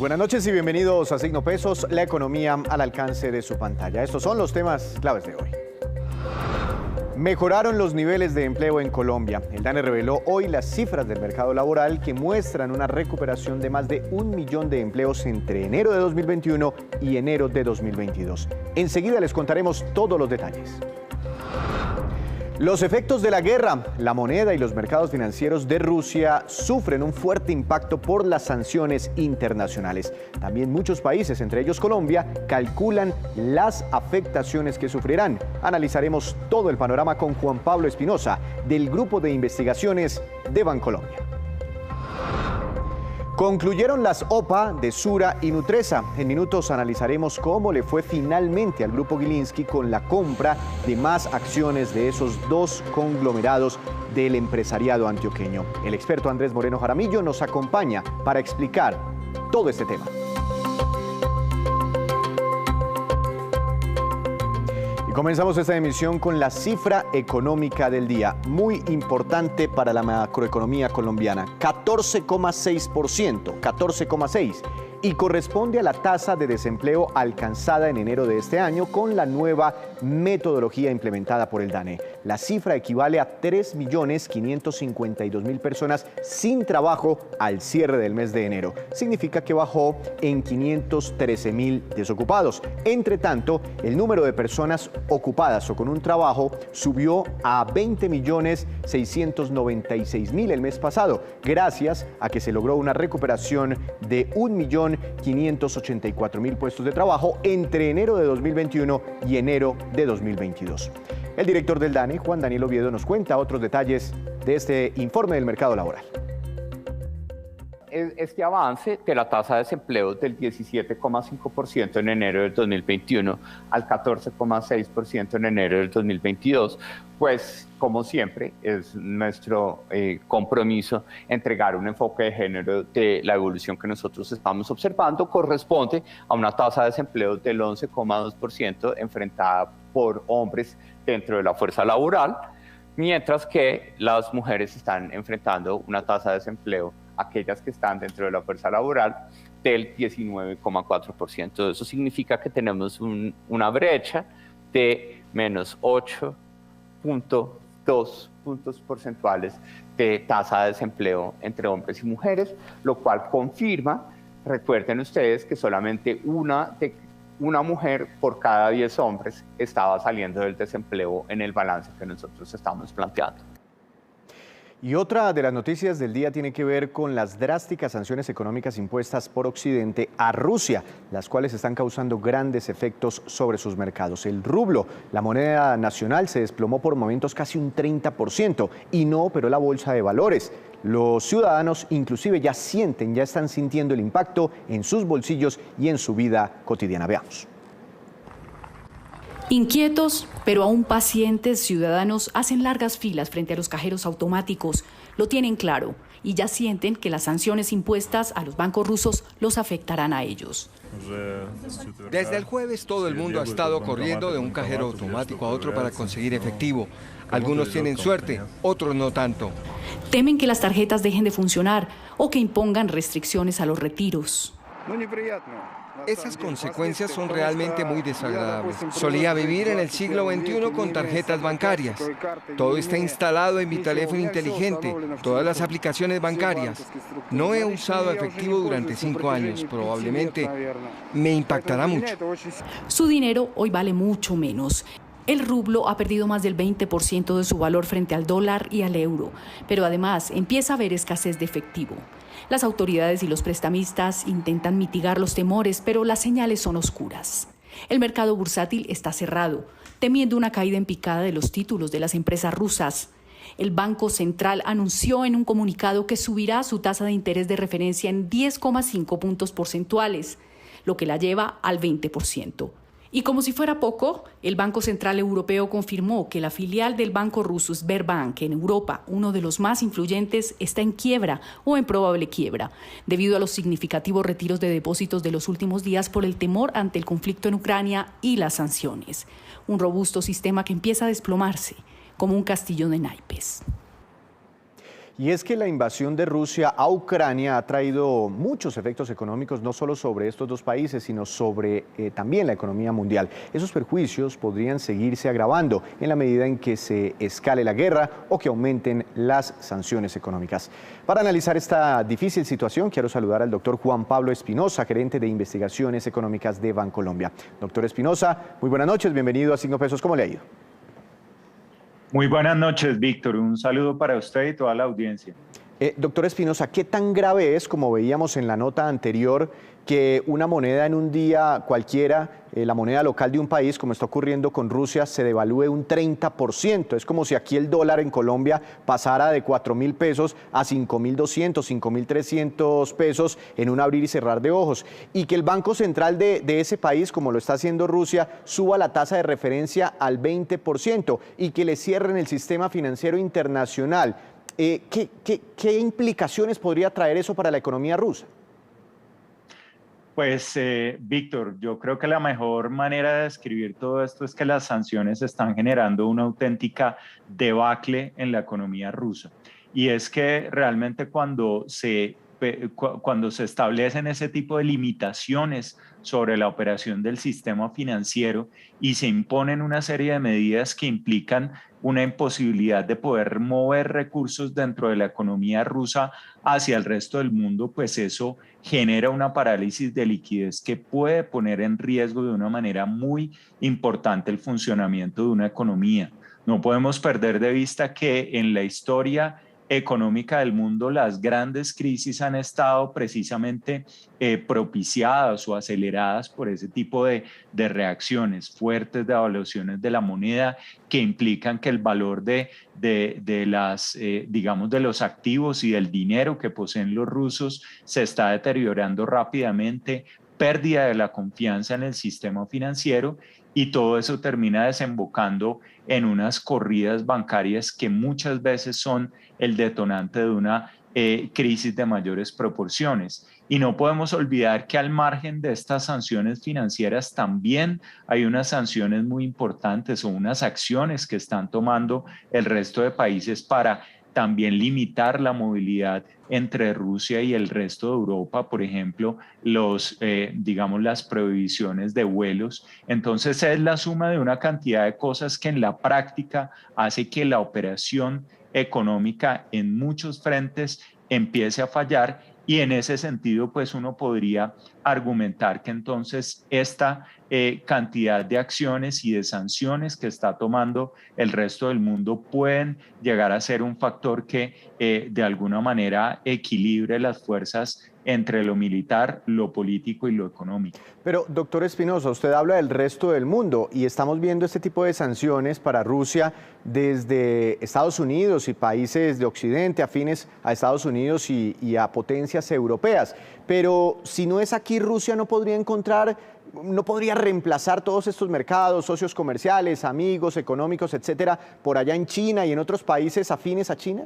Buenas noches y bienvenidos a Signo Pesos, la economía al alcance de su pantalla. Estos son los temas claves de hoy. Mejoraron los niveles de empleo en Colombia. El DANE reveló hoy las cifras del mercado laboral que muestran una recuperación de más de 1 millón de empleos entre enero de 2021 y enero de 2022. Enseguida les contaremos todos los detalles. Los efectos de la guerra, la moneda y los mercados financieros de Rusia sufren un fuerte impacto por las sanciones internacionales. También muchos países, entre ellos Colombia, calculan las afectaciones que sufrirán. Analizaremos todo el panorama con Juan Pablo Espinosa, del Grupo de Investigaciones de Bancolombia. Concluyeron las OPA de Sura y Nutresa. En minutos analizaremos cómo le fue finalmente al Grupo Gilinski con la compra de más acciones de esos dos conglomerados del empresariado antioqueño. El experto Andrés Moreno Jaramillo nos acompaña para explicar todo este tema. Y comenzamos esta emisión con la cifra económica del día, muy importante para la macroeconomía colombiana, 14,6%, 14,6%, y corresponde a la tasa de desempleo alcanzada en enero de este año con la nueva metodología implementada por el DANE. La cifra equivale a 3.552.000 personas sin trabajo al cierre del mes de enero. Significa que bajó en 513.000 desocupados. Entre tanto, el número de personas ocupadas o con un trabajo subió a 20.696.000 el mes pasado, gracias a que se logró una recuperación de 1.584.000 puestos de trabajo entre enero de 2021 y enero de 2022. El director del DANE, Juan Daniel Oviedo, nos cuenta otros detalles de este informe del mercado laboral. Este avance de la tasa de desempleo del 17,5% en enero del 2021 al 14,6% en enero del 2022, pues como siempre es nuestro compromiso entregar un enfoque de género de la evolución que nosotros estamos observando. Corresponde a una tasa de desempleo del 11,2% enfrentada por hombres dentro de la fuerza laboral, mientras que las mujeres están enfrentando una tasa de desempleo, aquellas que están dentro de la fuerza laboral, del 19,4%. Eso significa que tenemos una brecha de menos 8,2 puntos porcentuales de tasa de desempleo entre hombres y mujeres, lo cual confirma, recuerden ustedes, que solamente una mujer por cada 10 hombres estaba saliendo del desempleo en el balance que nosotros estamos planteando. Y otra de las noticias del día tiene que ver con las drásticas sanciones económicas impuestas por Occidente a Rusia, las cuales están causando grandes efectos sobre sus mercados. El rublo, la moneda nacional, se desplomó por momentos casi un 30% y no operó la bolsa de valores. Los ciudadanos inclusive ya están sintiendo el impacto en sus bolsillos y en su vida cotidiana. Veamos. Inquietos, pero aún pacientes, ciudadanos hacen largas filas frente a los cajeros automáticos. Lo tienen claro y ya sienten que las sanciones impuestas a los bancos rusos los afectarán a ellos. Desde el jueves todo el mundo ha estado corriendo de un cajero automático a otro para conseguir efectivo. Algunos tienen suerte, otros no tanto. Temen que las tarjetas dejen de funcionar o que impongan restricciones a los retiros. Esas consecuencias son realmente muy desagradables. Solía vivir en el siglo XXI con tarjetas bancarias. Todo está instalado en mi teléfono inteligente, todas las aplicaciones bancarias. No he usado efectivo durante 5 años. Probablemente me impactará mucho. Su dinero hoy vale mucho menos. El rublo ha perdido más del 20% de su valor frente al dólar y al euro, pero además empieza a haber escasez de efectivo. Las autoridades y los prestamistas intentan mitigar los temores, pero las señales son oscuras. El mercado bursátil está cerrado, temiendo una caída en picada de los títulos de las empresas rusas. El Banco Central anunció en un comunicado que subirá su tasa de interés de referencia en 10,5 puntos porcentuales, lo que la lleva al 20%. Y como si fuera poco, el Banco Central Europeo confirmó que la filial del banco ruso Sberbank en Europa, uno de los más influyentes, está en quiebra o en probable quiebra, debido a los significativos retiros de depósitos de los últimos días por el temor ante el conflicto en Ucrania y las sanciones. Un robusto sistema que empieza a desplomarse como un castillo de naipes. Y es que la invasión de Rusia a Ucrania ha traído muchos efectos económicos, no solo sobre estos dos países, sino sobre también la economía mundial. Esos perjuicios podrían seguirse agravando en la medida en que se escale la guerra o que aumenten las sanciones económicas. Para analizar esta difícil situación, quiero saludar al doctor Juan Pablo Espinosa, gerente de investigaciones económicas de Bancolombia. Doctor Espinosa, muy buenas noches, bienvenido a 5 Pesos, ¿cómo le ha ido? Muy buenas noches, Víctor. Un saludo para usted y toda la audiencia. Doctor Espinosa, ¿qué tan grave es, como veíamos en la nota anterior, que una moneda en un día cualquiera, la moneda local de un país, como está ocurriendo con Rusia, se devalúe un 30%? Es como si aquí el dólar en Colombia pasara de 4.000 pesos a 5.200, 5.300 pesos en un abrir y cerrar de ojos. Y que el Banco Central de ese país, como lo está haciendo Rusia, suba la tasa de referencia al 20% y que le cierren el sistema financiero internacional. ¿Qué implicaciones podría traer eso para la economía rusa? Pues, Víctor, yo creo que la mejor manera de describir todo esto es que las sanciones están generando una auténtica debacle en la economía rusa. Y es que realmente cuando se establecen ese tipo de limitaciones sobre la operación del sistema financiero y se imponen una serie de medidas que implican una imposibilidad de poder mover recursos dentro de la economía rusa hacia el resto del mundo, pues eso genera una parálisis de liquidez que puede poner en riesgo de una manera muy importante el funcionamiento de una economía. No podemos perder de vista que en la historia económica del mundo, las grandes crisis han estado precisamente propiciadas o aceleradas por ese tipo de reacciones fuertes de evaluaciones de la moneda que implican que el valor de los activos y del dinero que poseen los rusos se está deteriorando rápidamente, pérdida de la confianza en el sistema financiero, y todo eso termina desembocando en unas corridas bancarias que muchas veces son el detonante de una crisis de mayores proporciones. Y no podemos olvidar que al margen de estas sanciones financieras también hay unas sanciones muy importantes o unas acciones que están tomando el resto de países para también limitar la movilidad entre Rusia y el resto de Europa, por ejemplo, las prohibiciones de vuelos. Entonces es la suma de una cantidad de cosas que en la práctica hace que la operación económica en muchos frentes empiece a fallar, y en ese sentido pues uno podría argumentar que entonces esta cantidad de acciones y de sanciones que está tomando el resto del mundo pueden llegar a ser un factor que de alguna manera equilibre las fuerzas entre lo militar, lo político y lo económico. Pero, doctor Espinosa, usted habla del resto del mundo y estamos viendo este tipo de sanciones para Rusia desde Estados Unidos y países de Occidente afines a Estados Unidos y a potencias europeas. Pero si no es aquí, Rusia no podría reemplazar todos estos mercados, socios comerciales, amigos, económicos, etcétera, por allá en China y en otros países afines a China.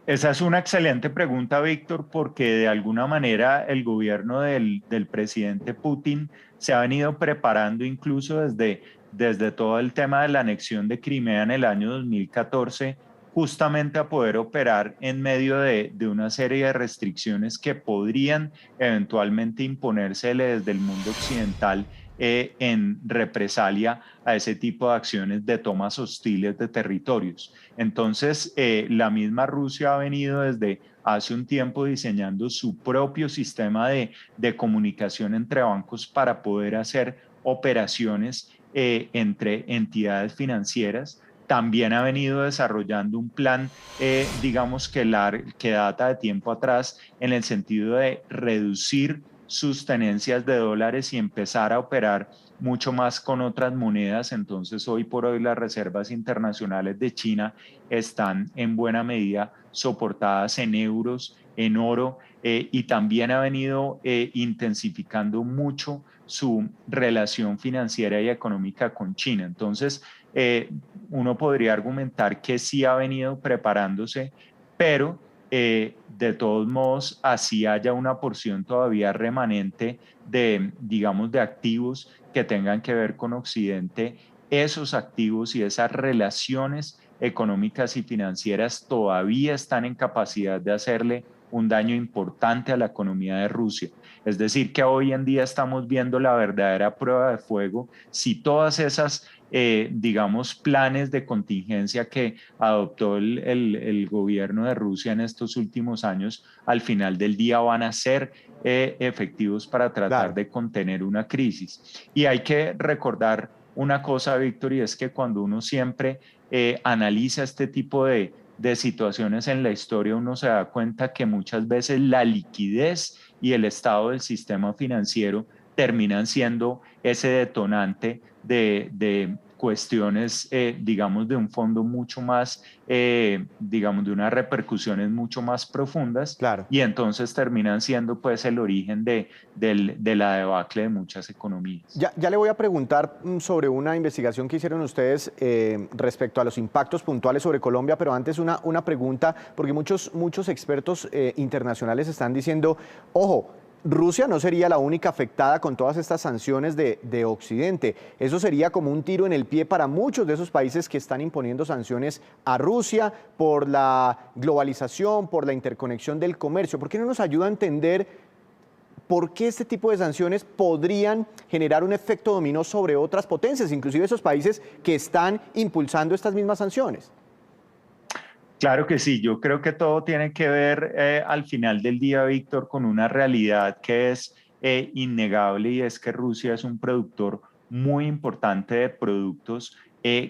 Esa es una excelente pregunta, Víctor, porque de alguna manera el gobierno del presidente Putin se ha venido preparando incluso desde todo el tema de la anexión de Crimea en el año 2014, justamente a poder operar en medio de una serie de restricciones que podrían eventualmente imponérsele desde el mundo occidental en represalia a ese tipo de acciones de tomas hostiles de territorios. Entonces, la misma Rusia ha venido desde hace un tiempo diseñando su propio sistema de comunicación entre bancos para poder hacer operaciones entre entidades financieras. También ha venido desarrollando un plan, que data de tiempo atrás, en el sentido de reducir sus tenencias de dólares y empezar a operar mucho más con otras monedas. Entonces, hoy por hoy las reservas internacionales de China están en buena medida soportadas en euros, en oro, y también ha venido intensificando mucho su relación financiera y económica con China. Entonces, uno podría argumentar que sí ha venido preparándose, pero de todos modos, así haya una porción todavía remanente de activos que tengan que ver con Occidente, esos activos y esas relaciones económicas y financieras todavía están en capacidad de hacerle un daño importante a la economía de Rusia. Es decir, que hoy en día estamos viendo la verdadera prueba de fuego si todas esas, digamos, planes de contingencia que adoptó el gobierno de Rusia en estos últimos años, al final del día van a ser efectivos para tratar de contener una crisis. Y hay que recordar una cosa, Víctor, y es que cuando uno siempre analiza este tipo de situaciones en la historia, uno se da cuenta que muchas veces la liquidez y el estado del sistema financiero terminan siendo ese detonante de cuestiones, digamos, de un fondo mucho más, digamos, de unas repercusiones mucho más profundas, y entonces terminan siendo pues el origen de la debacle de muchas economías. Ya le voy a preguntar sobre una investigación que hicieron ustedes respecto a los impactos puntuales sobre Colombia, pero antes una pregunta, porque muchos expertos internacionales están diciendo, ojo, Rusia no sería la única afectada con todas estas sanciones de Occidente. Eso sería como un tiro en el pie para muchos de esos países que están imponiendo sanciones a Rusia por la globalización, por la interconexión del comercio. ¿Por qué no nos ayuda a entender por qué este tipo de sanciones podrían generar un efecto dominó sobre otras potencias, inclusive esos países que están impulsando estas mismas sanciones? Claro que sí, yo creo que todo tiene que ver al final del día, Víctor, con una realidad que es innegable, y es que Rusia es un productor muy importante de productos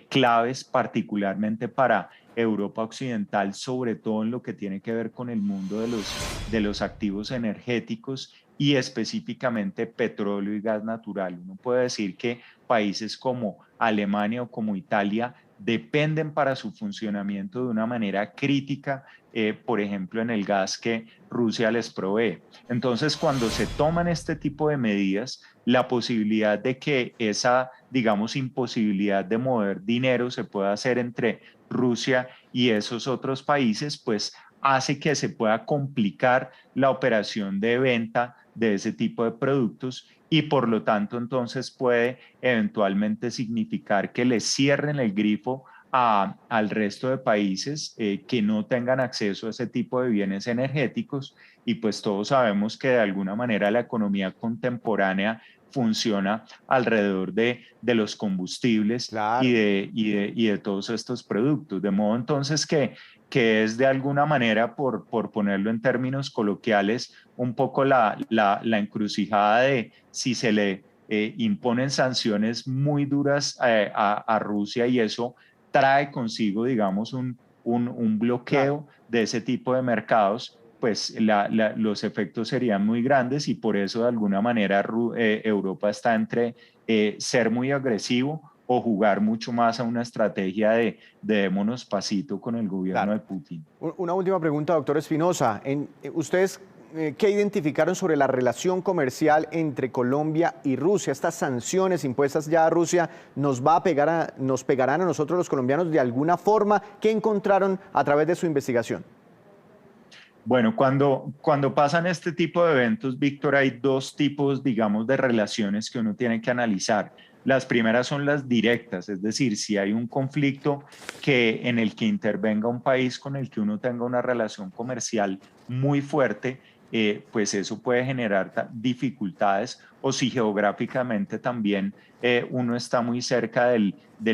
claves, particularmente para Europa Occidental, sobre todo en lo que tiene que ver con el mundo de los activos energéticos y específicamente petróleo y gas natural. Uno puede decir que países como Alemania o como Italia dependen para su funcionamiento de una manera crítica, por ejemplo, en el gas que Rusia les provee. Entonces, cuando se toman este tipo de medidas, la posibilidad de que esa, digamos, imposibilidad de mover dinero se pueda hacer entre Rusia y esos otros países, pues hace que se pueda complicar la operación de venta de ese tipo de productos, y por lo tanto entonces puede eventualmente significar que le cierren el grifo al resto de países que no tengan acceso a ese tipo de bienes energéticos. Y pues todos sabemos que de alguna manera la economía contemporánea funciona alrededor de los combustibles y de todos estos productos. De modo entonces que es de alguna manera, por ponerlo en términos coloquiales, un poco la encrucijada de si se le imponen sanciones muy duras a Rusia, y eso trae consigo, digamos, un bloqueo de ese tipo de mercados, pues los efectos serían muy grandes, y por eso de alguna manera Europa está entre ser muy agresivo o jugar mucho más a una estrategia de démonos pasito con el gobierno de Putin. Una última pregunta, doctor Espinosa. ¿Ustedes qué identificaron sobre la relación comercial entre Colombia y Rusia? Estas sanciones impuestas ya a Rusia nos pegarán a nosotros los colombianos de alguna forma. ¿Qué encontraron a través de su investigación? Bueno, cuando pasan este tipo de eventos, Víctor, hay dos tipos, digamos, de relaciones que uno tiene que analizar. Las primeras son las directas, es decir, si hay un conflicto en el que intervenga un país con el que uno tenga una relación comercial muy fuerte, pues eso puede generar dificultades, o si geográficamente también uno está muy cerca del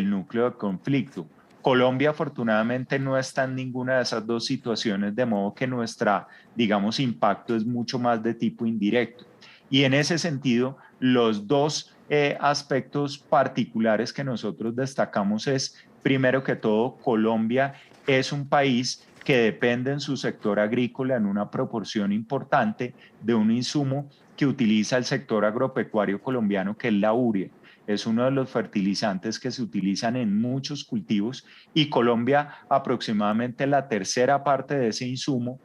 núcleo de conflicto. Colombia afortunadamente no está en ninguna de esas dos situaciones, de modo que nuestra, digamos, impacto es mucho más de tipo indirecto. Y en ese sentido, los dos aspectos particulares que nosotros destacamos es, primero que todo, Colombia es un país que depende en su sector agrícola en una proporción importante de un insumo que utiliza el sector agropecuario colombiano, que es la urea. Es uno de los fertilizantes que se utilizan en muchos cultivos, y Colombia aproximadamente la tercera parte de ese insumo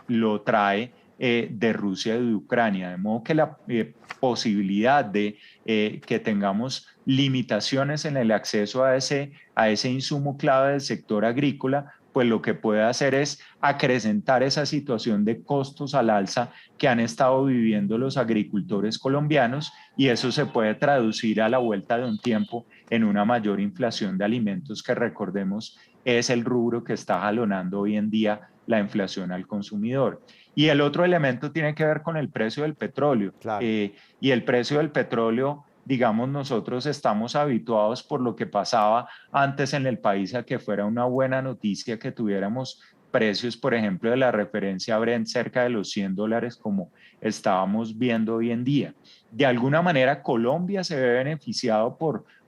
lo trae de Rusia y de Ucrania, de modo que la posibilidad de que tengamos limitaciones en el acceso a ese insumo clave del sector agrícola, pues lo que puede hacer es acrecentar esa situación de costos al alza que han estado viviendo los agricultores colombianos, y eso se puede traducir a la vuelta de un tiempo en una mayor inflación de alimentos, que recordemos es el rubro que está jalonando hoy en día la inflación al consumidor. Y el otro elemento tiene que ver con el precio del petróleo. Claro. Y el precio del petróleo, digamos, nosotros estamos habituados por lo que pasaba antes en el país a que fuera una buena noticia que tuviéramos precios, por ejemplo, de la referencia Brent cerca de los $100 como estábamos viendo hoy en día. De alguna manera Colombia se ve beneficiado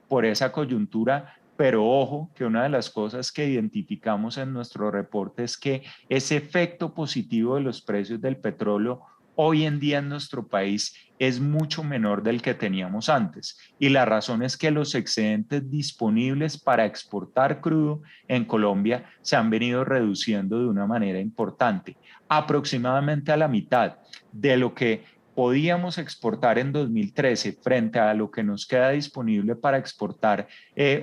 por esa coyuntura, pero ojo que una de las cosas que identificamos en nuestro reporte es que ese efecto positivo de los precios del petróleo hoy en día en nuestro país es mucho menor del que teníamos antes. Y la razón es que los excedentes disponibles para exportar crudo en Colombia se han venido reduciendo de una manera importante, aproximadamente a la mitad de lo que podíamos exportar en 2013 frente a lo que nos queda disponible para exportar.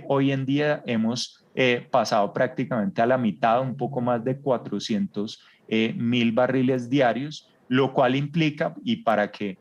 Hoy en día hemos pasado prácticamente a la mitad, un poco más de 400,000 barriles diarios, lo cual implica, y para que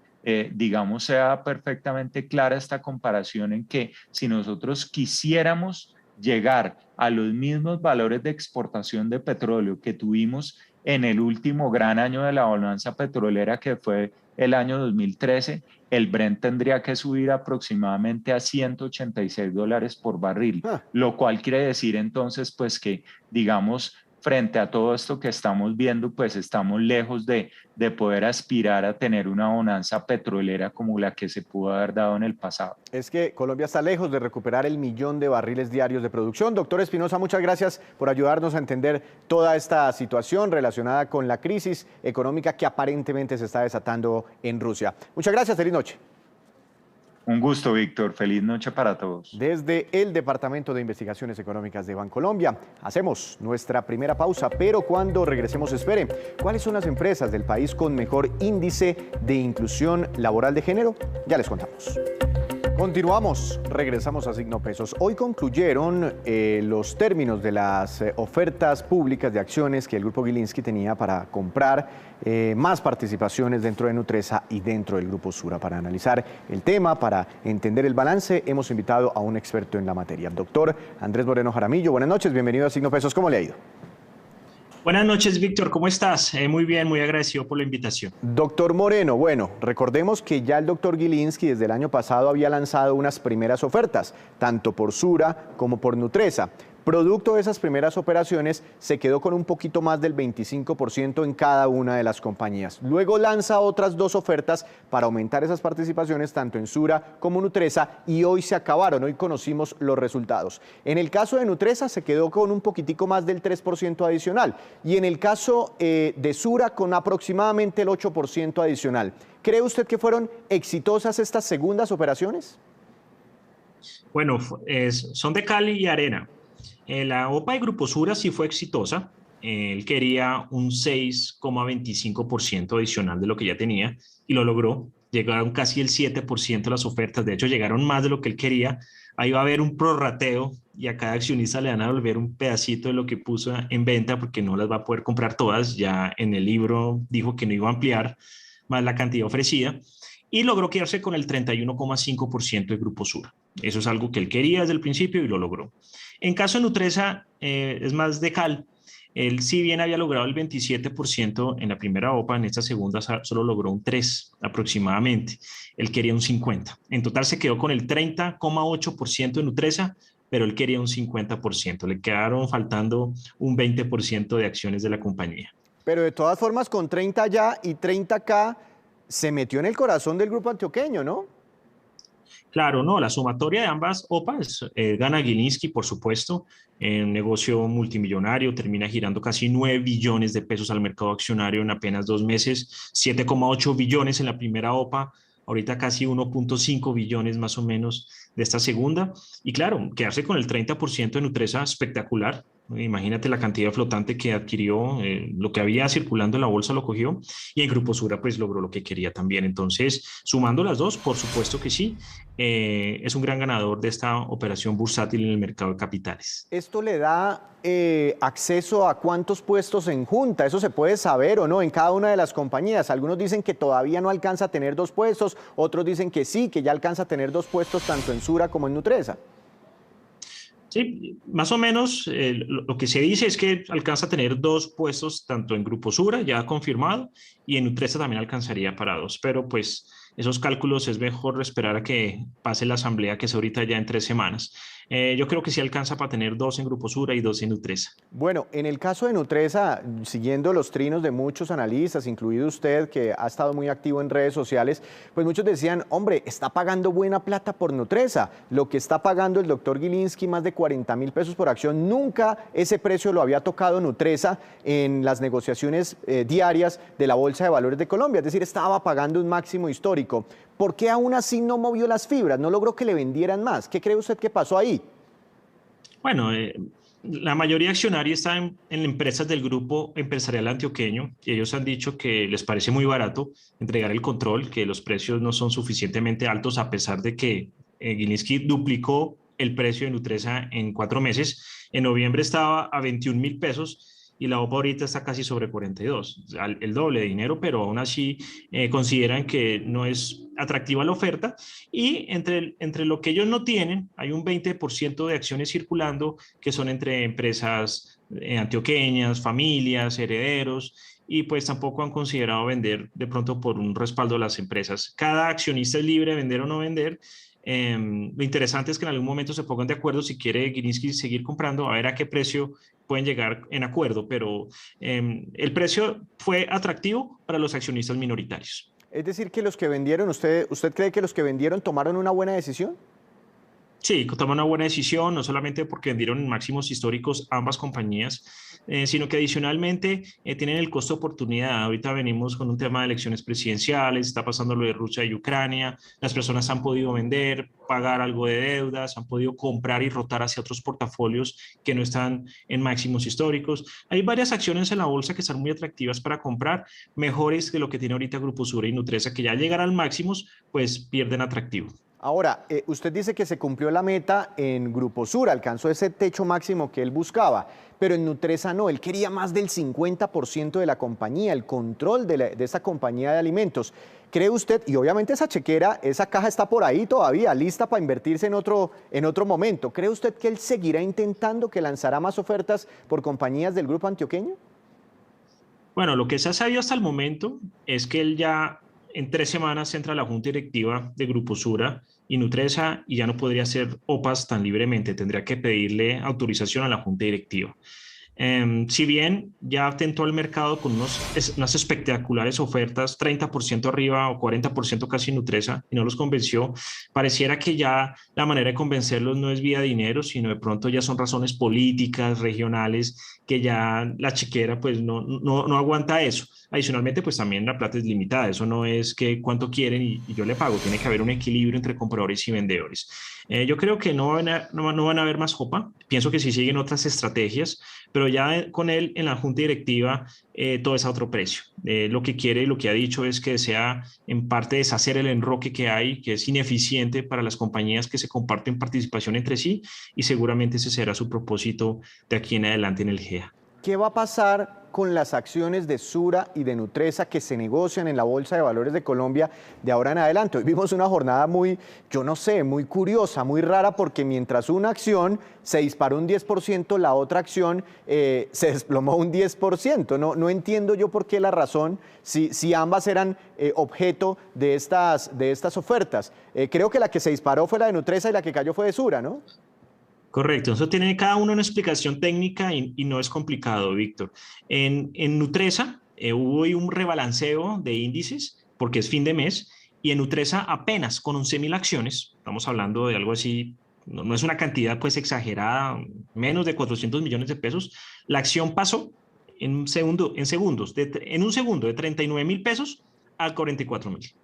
digamos sea perfectamente clara esta comparación, en que si nosotros quisiéramos llegar a los mismos valores de exportación de petróleo que tuvimos en el último gran año de la bonanza petrolera, que fue el año 2013, el Brent tendría que subir aproximadamente a $186 por barril, lo cual quiere decir entonces pues que, digamos, frente a todo esto que estamos viendo, pues estamos lejos de poder aspirar a tener una bonanza petrolera como la que se pudo haber dado en el pasado. Es que Colombia está lejos de recuperar el 1.000.000 de barriles diarios de producción. Doctor Espinosa, muchas gracias por ayudarnos a entender toda esta situación relacionada con la crisis económica que aparentemente se está desatando en Rusia. Muchas gracias, feliz noche. Un gusto, Víctor. Feliz noche para todos. Desde el Departamento de Investigaciones Económicas de Bancolombia, hacemos nuestra primera pausa, pero cuando regresemos, espere, ¿cuáles son las empresas del país con mejor índice de inclusión laboral de género? Ya les contamos. Continuamos, regresamos a Signo Pesos. Hoy concluyeron los términos de las ofertas públicas de acciones que el Grupo Gilinski tenía para comprar más participaciones dentro de Nutresa y dentro del Grupo Sura. Para analizar el tema, para entender el balance, hemos invitado a un experto en la materia, doctor Andrés Moreno Jaramillo. Buenas noches, bienvenido a Signo Pesos. ¿Cómo le ha ido? Buenas noches, Víctor, ¿cómo estás? Muy bien, muy agradecido por la invitación. Doctor Moreno, bueno, recordemos que ya el doctor Gilinski desde el año pasado había lanzado unas primeras ofertas, tanto por Sura como por Nutresa. Producto de esas primeras operaciones, se quedó con un poquito más del 25% en cada una de las compañías. Luego lanza otras dos ofertas para aumentar esas participaciones, tanto en Sura como Nutresa, y hoy se acabaron, hoy conocimos los resultados. En el caso de Nutresa se quedó con un poquitico más del 3% adicional, y en el caso de Sura con aproximadamente el 8% adicional. ¿Cree usted que fueron exitosas estas segundas operaciones? Bueno, son de cal y arena. La OPA de Grupo Sura sí fue exitosa. Él quería un 6,25% adicional de lo que ya tenía y lo logró. Llegaron casi el 7% de las ofertas. De hecho, llegaron más de lo que él quería. Ahí va a haber un prorrateo y a cada accionista le van a devolver un pedacito de lo que puso en venta porque no las va a poder comprar todas. Ya en el libro dijo que no iba a ampliar más la cantidad ofrecida. Y logró quedarse con el 31,5% de Grupo Sura. Eso es algo que él quería desde el principio y lo logró. En caso de Nutresa, es más de cal. Él, si bien había logrado el 27% en la primera OPA, en esta segunda solo logró un 3% aproximadamente. Él quería un 50%. En total se quedó con el 30,8% de Nutresa, pero él quería un 50%. Le quedaron faltando un 20% de acciones de la compañía. Pero de todas formas, con 30 ya y 30K, se metió en el corazón del grupo antioqueño, ¿no? Claro, no, la sumatoria de ambas OPAs gana Gilinski, por supuesto, en un negocio multimillonario, termina girando casi 9 billones de pesos al mercado accionario en apenas 2 meses, 7,8 billones en la primera OPA, ahorita casi 1,5 billones más o menos de esta segunda. Y claro, quedarse con el 30% de Nutresa espectacular, Imagínate la cantidad flotante que adquirió, lo que había circulando en la bolsa lo cogió, y en Grupo Sura pues logró lo que quería también. Entonces, sumando las dos, por supuesto que sí, es un gran ganador de esta operación bursátil en el mercado de capitales. ¿Esto le da acceso a cuántos puestos en junta? ¿Eso se puede saber o no en cada una de las compañías? Algunos dicen que todavía no alcanza a tener 2 puestos, otros dicen que sí, que ya alcanza a tener 2 puestos tanto en Sura como en Nutresa. Sí, más o menos lo que se dice es que alcanza a tener 2 puestos tanto en Grupo Sura, ya confirmado, y en Nutresa también alcanzaría para 2, pero pues esos cálculos es mejor esperar a que pase la asamblea, que es ahorita ya en 3 semanas. Yo creo que sí alcanza para tener 2 en Grupo Sura y 2 en Nutresa. Bueno, en el caso de Nutresa, siguiendo los trinos de muchos analistas, incluido usted, que ha estado muy activo en redes sociales, pues muchos decían, hombre, está pagando buena plata por Nutresa. Lo que está pagando el doctor Gilinski, más de 40.000 pesos por acción, nunca ese precio lo había tocado Nutresa en las negociaciones diarias de la Bolsa de Valores de Colombia. Es decir, estaba pagando un máximo histórico. ¿Por qué aún así no movió las fibras? ¿No logró que le vendieran más? ¿Qué cree usted que pasó ahí? Bueno, la mayoría accionaria está en empresas del grupo empresarial antioqueño, y ellos han dicho que les parece muy barato entregar el control, que los precios no son suficientemente altos, a pesar de que Gilinski duplicó el precio de Nutresa en 4 meses. En noviembre estaba a 21.000 pesos y la OPA ahorita está casi sobre 42, o sea, el doble de dinero, pero aún así consideran que no es atractiva la oferta, y entre lo que ellos no tienen, hay un 20% de acciones circulando que son entre empresas antioqueñas, familias, herederos, y pues tampoco han considerado vender de pronto por un respaldo a las empresas. Cada accionista es libre de vender o no vender. Lo interesante es que en algún momento se pongan de acuerdo si quiere Gilinski seguir comprando, a ver a qué precio pueden llegar en acuerdo, pero el precio fue atractivo para los accionistas minoritarios. Es decir, que los que vendieron, ¿usted cree que los que vendieron tomaron una buena decisión? Sí, tomaron una buena decisión, no solamente porque vendieron en máximos históricos ambas compañías, sino que adicionalmente tienen el costo de oportunidad. Ahorita venimos con un tema de elecciones presidenciales, está pasando lo de Rusia y Ucrania, las personas han podido vender, pagar algo de deudas, han podido comprar y rotar hacia otros portafolios que no están en máximos históricos. Hay varias acciones en la bolsa que están muy atractivas para comprar, mejores que lo que tiene ahorita Grupo Sura y Nutresa, que ya llegarán máximos, pues pierden atractivo. Ahora, usted dice que se cumplió la meta en Grupo Sura, alcanzó ese techo máximo que él buscaba, pero en Nutresa no, él quería más del 50% de la compañía, el control de esa compañía de alimentos. ¿Cree usted, y obviamente esa chequera, esa caja está por ahí todavía, lista para invertirse en otro momento, ¿cree usted que él seguirá intentando, que lanzará más ofertas por compañías del grupo antioqueño? Bueno, lo que se ha sabido hasta el momento es que él ya en 3 semanas entra a la junta directiva de Grupo Sura y Nutresa y ya no podría hacer OPAs tan libremente, tendría que pedirle autorización a la junta directiva. Si bien ya tentó al mercado con unas espectaculares ofertas, 30% arriba o 40% casi Nutresa, y no los convenció, pareciera que ya la manera de convencerlos no es vía dinero, sino de pronto ya son razones políticas, regionales, que ya la chequera pues no aguanta eso. Adicionalmente, pues también la plata es limitada, eso no es que cuánto quieren y yo le pago, tiene que haber un equilibrio entre compradores y vendedores. Yo creo que no van a haber más OPA, pienso que sí siguen otras estrategias, pero ya con él en la junta directiva todo es a otro precio. Lo que quiere y lo que ha dicho es que desea en parte deshacer el enroque que hay, que es ineficiente para las compañías que se comparten participación entre sí, y seguramente ese será su propósito de aquí en adelante en el GEA. ¿Qué va a pasar con las acciones de Sura y de Nutresa que se negocian en la Bolsa de Valores de Colombia de ahora en adelante? Hoy vimos una jornada muy curiosa, muy rara, porque mientras una acción se disparó un 10%, la otra acción se desplomó un 10%. No entiendo yo por qué la razón, si ambas eran objeto de estas ofertas. Creo que la que se disparó fue la de Nutresa y la que cayó fue de Sura, ¿no? Correcto, eso tiene cada uno una explicación técnica y no es complicado, Víctor. En Nutresa hubo un rebalanceo de índices porque es fin de mes, y en Nutresa apenas con 11.000 acciones, estamos hablando de algo así, no es una cantidad pues exagerada, menos de 400 millones de pesos, la acción pasó en un segundo de 39.000 pesos a 44.000.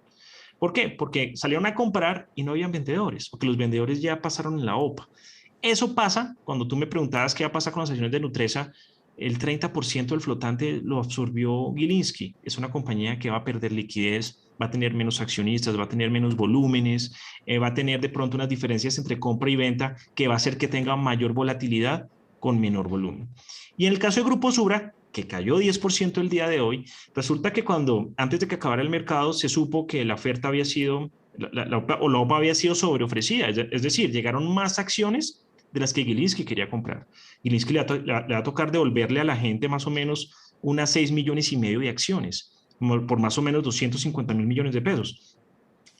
¿Por qué? Porque salieron a comprar y no habían vendedores, porque los vendedores ya pasaron en la OPA. Eso pasa, cuando tú me preguntabas qué va a pasar con las acciones de Nutresa, el 30% del flotante lo absorbió Gilinski. Es una compañía que va a perder liquidez, va a tener menos accionistas, va a tener menos volúmenes, va a tener de pronto unas diferencias entre compra y venta que va a hacer que tenga mayor volatilidad con menor volumen. Y en el caso de Grupo Sura, que cayó 10% el día de hoy, resulta que antes de que acabara el mercado se supo que la oferta había sido, la OPA había sido sobreofrecida, es decir, llegaron más acciones de las que Gilinski quería comprar. Gilinski le va a tocar devolverle a la gente más o menos unas 6,5 millones de acciones, por más o menos 250,000 millones de pesos.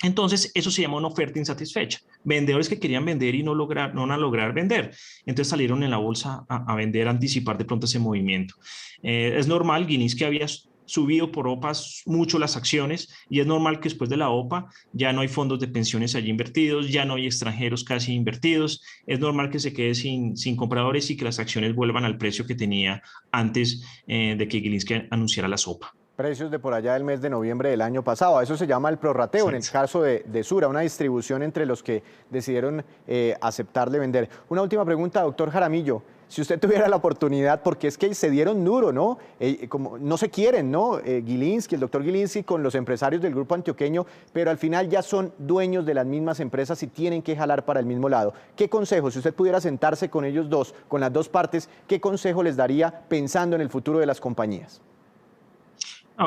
Entonces, eso se llama una oferta insatisfecha. Vendedores que querían vender y no van a lograr vender. Entonces salieron en la bolsa a vender, a anticipar de pronto ese movimiento. Es normal, Gilinski había subido por OPAs mucho las acciones y es normal que después de la OPA ya no hay fondos de pensiones allí invertidos, ya no hay extranjeros casi invertidos, es normal que se quede sin compradores y que las acciones vuelvan al precio que tenía antes de que Gilinski anunciara la OPA. Precios de por allá del mes de noviembre del año pasado. Eso se llama el prorrateo. Exacto. En el caso de Sura, una distribución entre los que decidieron aceptarle vender. Una última pregunta, doctor Jaramillo. Si usted tuviera la oportunidad, porque es que se dieron duro, ¿no? Como no se quieren, ¿no? Gilinski, el doctor Gilinski con los empresarios del grupo antioqueño, pero al final ya son dueños de las mismas empresas y tienen que jalar para el mismo lado. ¿Qué consejo, si usted pudiera sentarse con ellos dos, con las dos partes, qué consejo les daría pensando en el futuro de las compañías?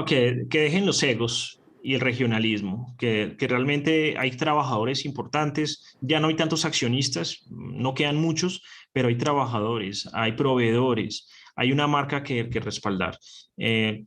Que dejen los egos y el regionalismo, que realmente hay trabajadores importantes, ya no hay tantos accionistas, no quedan muchos, pero hay trabajadores, hay proveedores, hay una marca que respaldar.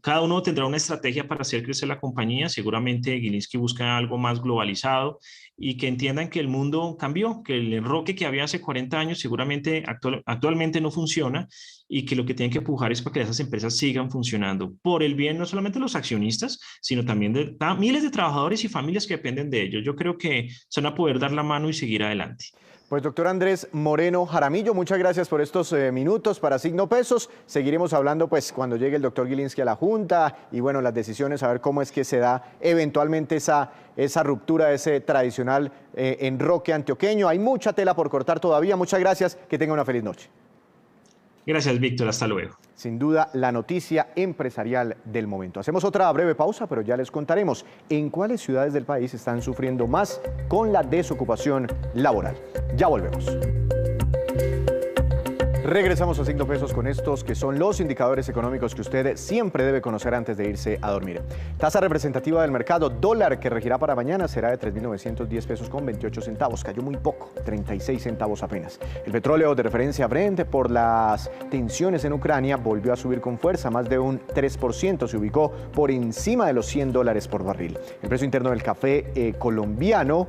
Cada uno tendrá una estrategia para hacer crecer la compañía. Seguramente Gilinski busca algo más globalizado y que entiendan que el mundo cambió, que el enroque que había hace 40 años seguramente actualmente no funciona y que lo que tienen que empujar es para que esas empresas sigan funcionando por el bien no solamente de los accionistas, sino también de miles de trabajadores y familias que dependen de ellos. Yo creo que se van a poder dar la mano y seguir adelante. Pues doctor Andrés Moreno Jaramillo, muchas gracias por estos minutos para Signo Pesos. Seguiremos hablando pues cuando llegue el doctor Gilinski a la Junta y bueno, las decisiones, a ver cómo es que se da eventualmente esa ruptura, ese tradicional enroque antioqueño. Hay mucha tela por cortar todavía. Muchas gracias, que tenga una feliz noche. Gracias, Víctor. Hasta luego. Sin duda, la noticia empresarial del momento. Hacemos otra breve pausa, pero ya les contaremos en cuáles ciudades del país están sufriendo más con la desocupación laboral. Ya volvemos. Regresamos a Signo Pesos con estos que son los indicadores económicos que usted siempre debe conocer antes de irse a dormir. Tasa representativa del mercado, dólar que regirá para mañana será de 3.910 pesos con 28 centavos. Cayó muy poco, 36 centavos apenas. El petróleo de referencia Brent por las tensiones en Ucrania volvió a subir con fuerza, más de un 3%. Se ubicó por encima de los $100 por barril. El precio interno del café colombiano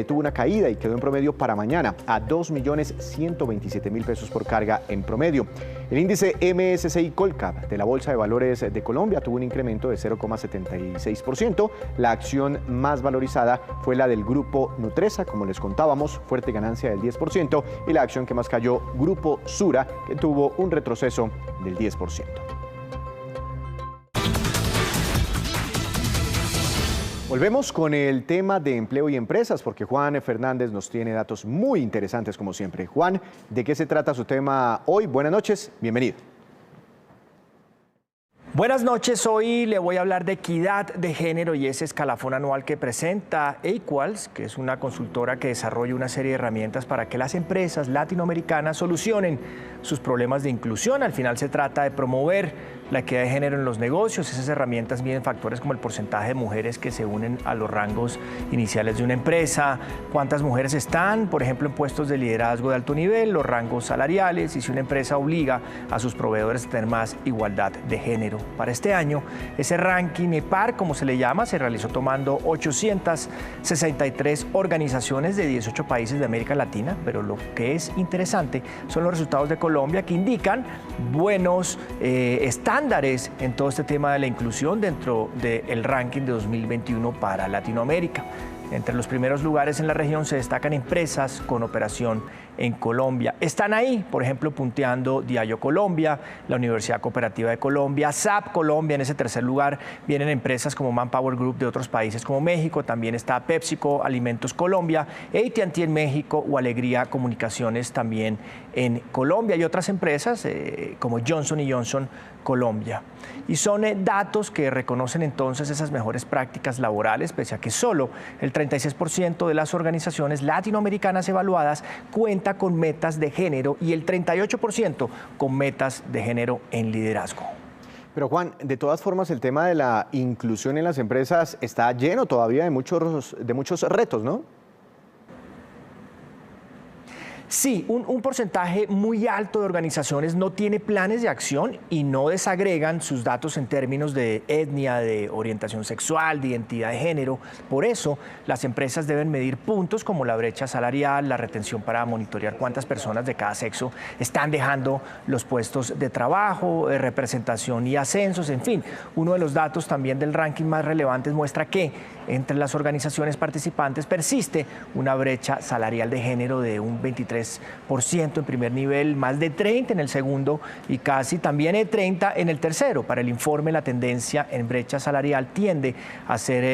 tuvo una caída y quedó en promedio para mañana a 2.127.000 pesos por carga en promedio. El índice MSCI Colcap de la Bolsa de Valores de Colombia tuvo un incremento de 0,76%. La acción más valorizada fue la del grupo Nutresa, como les contábamos, fuerte ganancia del 10%, y la acción que más cayó, Grupo Sura, que tuvo un retroceso del 10%. Volvemos con el tema de empleo y empresas, porque Juan Fernández nos tiene datos muy interesantes como siempre. Juan, ¿de qué se trata su tema hoy? Buenas noches, bienvenido. Buenas noches, hoy le voy a hablar de equidad de género y ese escalafón anual que presenta Equals, que es una consultora que desarrolla una serie de herramientas para que las empresas latinoamericanas solucionen sus problemas de inclusión. Al final se trata de promover la equidad de género en los negocios. Esas herramientas miden factores como el porcentaje de mujeres que se unen a los rangos iniciales de una empresa, cuántas mujeres están, por ejemplo, en puestos de liderazgo de alto nivel, los rangos salariales y si una empresa obliga a sus proveedores a tener más igualdad de género. Para este año, ese ranking EPAR, como se le llama, se realizó tomando 863 organizaciones de 18 países de América Latina, pero lo que es interesante son los resultados de Colombia que indican buenos estándares en todo este tema de la inclusión dentro del ranking de 2021 para Latinoamérica. Entre los primeros lugares en la región se destacan empresas con operación en Colombia. Están ahí, por ejemplo, punteando Diageo Colombia, la Universidad Cooperativa de Colombia, SAP Colombia. En ese tercer lugar vienen empresas como Manpower Group de otros países como México. También está PepsiCo, Alimentos Colombia, AT&T en México o Alegría Comunicaciones también en Colombia. Y otras empresas como Johnson & Johnson Colombia. Y son datos que reconocen entonces esas mejores prácticas laborales, pese a que solo el 36% de las organizaciones latinoamericanas evaluadas cuenta con metas de género y el 38% con metas de género en liderazgo. Pero Juan, de todas formas el tema de la inclusión en las empresas está lleno todavía de muchos retos, ¿no? Sí, un porcentaje muy alto de organizaciones no tiene planes de acción y no desagregan sus datos en términos de etnia, de orientación sexual, de identidad de género. Por eso, las empresas deben medir puntos como la brecha salarial, la retención para monitorear cuántas personas de cada sexo están dejando los puestos de trabajo, de representación y ascensos, en fin. Uno de los datos también del ranking más relevantes muestra que entre las organizaciones participantes persiste una brecha salarial de género de un 23% en primer nivel, más de 30% en el segundo y casi también de 30% en el tercero. Para el informe, la tendencia en brecha salarial tiende a ser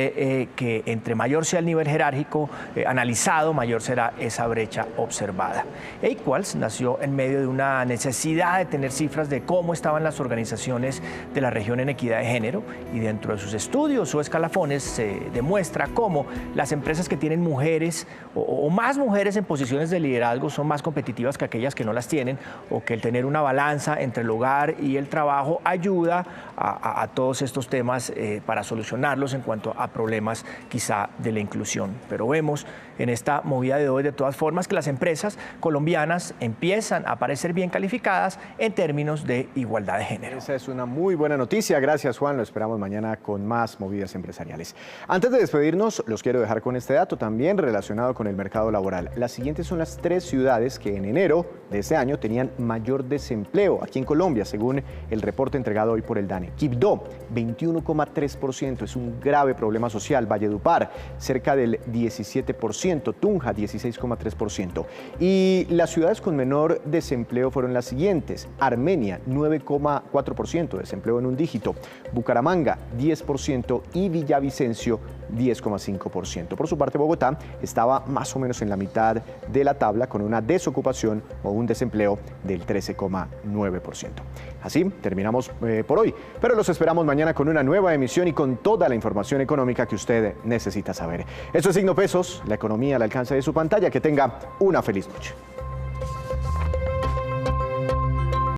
que entre mayor sea el nivel jerárquico analizado, mayor será esa brecha observada. Equals nació en medio de una necesidad de tener cifras de cómo estaban las organizaciones de la región en equidad de género, y dentro de sus estudios o escalafones se demuestra cómo las empresas que tienen mujeres o más mujeres en posiciones de liderazgo son más competitivas que aquellas que no las tienen, o que el tener una balanza entre el hogar y el trabajo ayuda a todos estos temas para solucionarlos en cuanto a problemas quizá de la inclusión. Pero vemos en esta movida de hoy de todas formas que las empresas colombianas empiezan a parecer bien calificadas en términos de igualdad de género. Esa es una muy buena noticia. Gracias, Juan. Lo esperamos mañana con más movidas empresariales. Antes de despedirnos, los quiero dejar con este dato también relacionado con el mercado laboral. Las siguientes son las 3 ciudades que en enero de este año tenían mayor desempleo aquí en Colombia, según el reporte entregado hoy por el DANE. Quibdó, 21,3%, es un grave problema social. Valledupar, cerca del 17%. Tunja, 16,3%. Y las ciudades con menor desempleo fueron las siguientes: Armenia, 9,4%, desempleo en un dígito; Bucaramanga, 10%; y Villavicencio, 10,5%. Por su parte, Bogotá estaba más o menos en la mitad de la tabla, con una desocupación o un desempleo del 13,9%. Así terminamos por hoy, pero los esperamos mañana con una nueva emisión y con toda la información económica que usted necesita saber. Esto es Signo Pesos, la economía al alcance de su pantalla. Que tenga una feliz noche.